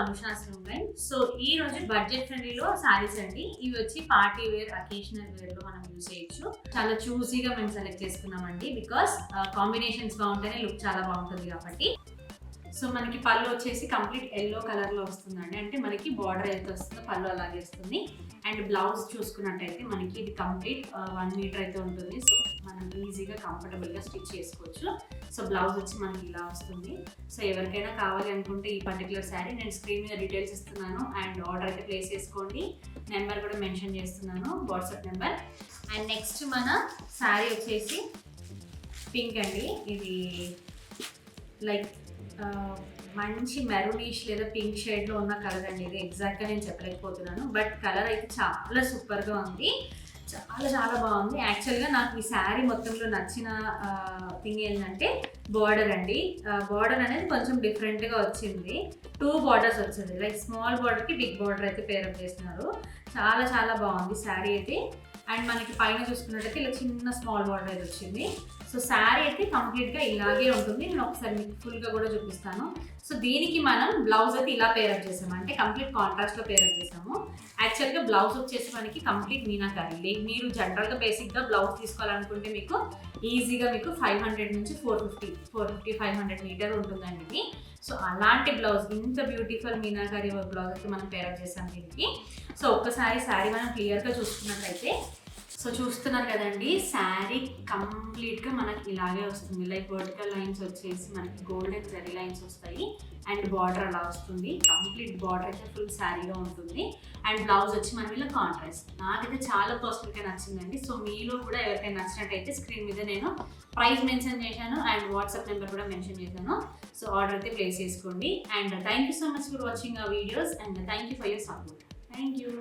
Anusha's రూమ్లైన్. So ఈ రోజు budget ఫ్రెండ్లీలో saris అండి. ఇవి వచ్చి పార్టీ వేర్, అకేషనల్ వేర్ లో మనం యూజ్ చేయొచ్చు. చాలా చూసీగా మేము సెలెక్ట్ చేసుకున్నామండి, బికాస్ కాంబినేషన్స్ బాగుంటేనే లుక్ చాలా బాగుంటుంది కాబట్టి. సో మనకి పళ్ళు వచ్చేసి కంప్లీట్ ఎల్లో కలర్ లో వస్తుందండి, అంటే మనకి బార్డర్ అయితే వస్తుందో పళ్ళు అలాగే వస్తుంది. అండ్ బ్లౌజ్ చూసుకున్నట్టయితే మనకి ఇది కంప్లీట్ 1 మీటర్ అయితే ఉంటుంది. సో మనం ఈజీగా కంఫర్టబుల్ గా స్టిచ్ చేసుకోవచ్చు. సో బ్లౌజ్ వచ్చి మనకి ఇలా వస్తుంది. సో ఎవరికైనా కావాలి అనుకుంటే ఈ పర్టికులర్ శారీ నేను స్క్రీన్ మీద డీటెయిల్స్ ఇస్తున్నాను, అండ్ ఆర్డర్ అయితే ప్లేస్ చేసుకోండి. నెంబర్ కూడా మెన్షన్ చేస్తున్నాను, వాట్సాప్ నెంబర్. అండ్ నెక్స్ట్ మన శారీ వచ్చేసి పింక్ అండి. ఇది లైక్ మంచి మెరూనిష్ లేదా పింక్ షేడ్లో ఉన్న కలర్ అండి. ఇది ఎగ్జాక్ట్గా నేను చెప్పలేకపోతున్నాను, బట్ కలర్ అయితే చాలా సూపర్గా ఉంది, చాలా చాలా బాగుంది. యాక్చువల్గా నాకు ఈ శారీ మొత్తంలో నచ్చిన థింగ్ ఏంటంటే బార్డర్ అండి. బార్డర్ అనేది కొంచెం డిఫరెంట్గా వచ్చింది. 2 బార్డర్స్ వచ్చింది, లైక్ స్మాల్ బార్డర్కి బిగ్ బార్డర్ అయితే పేరప్ చేస్తున్నారు. చాలా చాలా బాగుంది శారీ అయితే. అండ్ మనకి పైన చూసుకున్నట్టయితే ఇలా చిన్న స్మాల్ బార్డర్ అయితే వచ్చింది. సో శారీ అయితే కంప్లీట్గా ఇలాగే ఉంటుంది. నేను ఒకసారి మీకు ఫుల్గా కూడా చూపిస్తాను. సో దీనికి మనం బ్లౌజ్ అయితే ఇలా పేరప్ చేసాము, అంటే కంప్లీట్ కాంట్రాస్ట్లో పేరప్ చేసాము. యాక్చువల్గా బ్లౌజ్ వచ్చేసి మనకి కంప్లీట్ మీనాకరీ. మీరు జనరల్గా బేసిక్గా బ్లౌజ్ తీసుకోవాలనుకుంటే మీకు ఈజీగా మీకు 500 నుంచి 450 500 మీటర్ ఉంటుందండి ఇది. సో అలాంటి బ్లౌజ్, ఇంత బ్యూటిఫుల్ మీనాకరీ బ్లౌజ్ అయితే మనం పేరప్ చేసాం దీనికి. సో ఒక్కసారి శారీ మనం క్లియర్గా చూసుకున్నట్లయితే, సో చూస్తున్నారు కదండి, శారీ కంప్లీట్గా మనకి ఇలాగే వస్తుంది. లైక్ వర్టికల్ లైన్స్ వచ్చేసి మనకి గోల్డెన్ జరీ లైన్స్ వస్తాయి, అండ్ బార్డర్ అలా వస్తుంది. కంప్లీట్ బార్డర్ అయితే ఫుల్ శారీలో ఉంటుంది. అండ్ బ్లౌజ్ వచ్చి మనం ఇలా కాంట్రాస్ట్. నాకైతే చాలా పర్సనల్గా నచ్చిందండి. సో మీలో కూడా ఎవరికైనా నచ్చినట్టయితే స్క్రీన్ మీద నేను ప్రైస్ మెన్షన్ చేశాను, అండ్ వాట్సాప్ నెంబర్ కూడా మెన్షన్ చేశాను. సో ఆర్డర్ అయితే ప్లేస్ చేసుకోండి. And thank you so much for watching our videos, and thank you for your support. Thank you.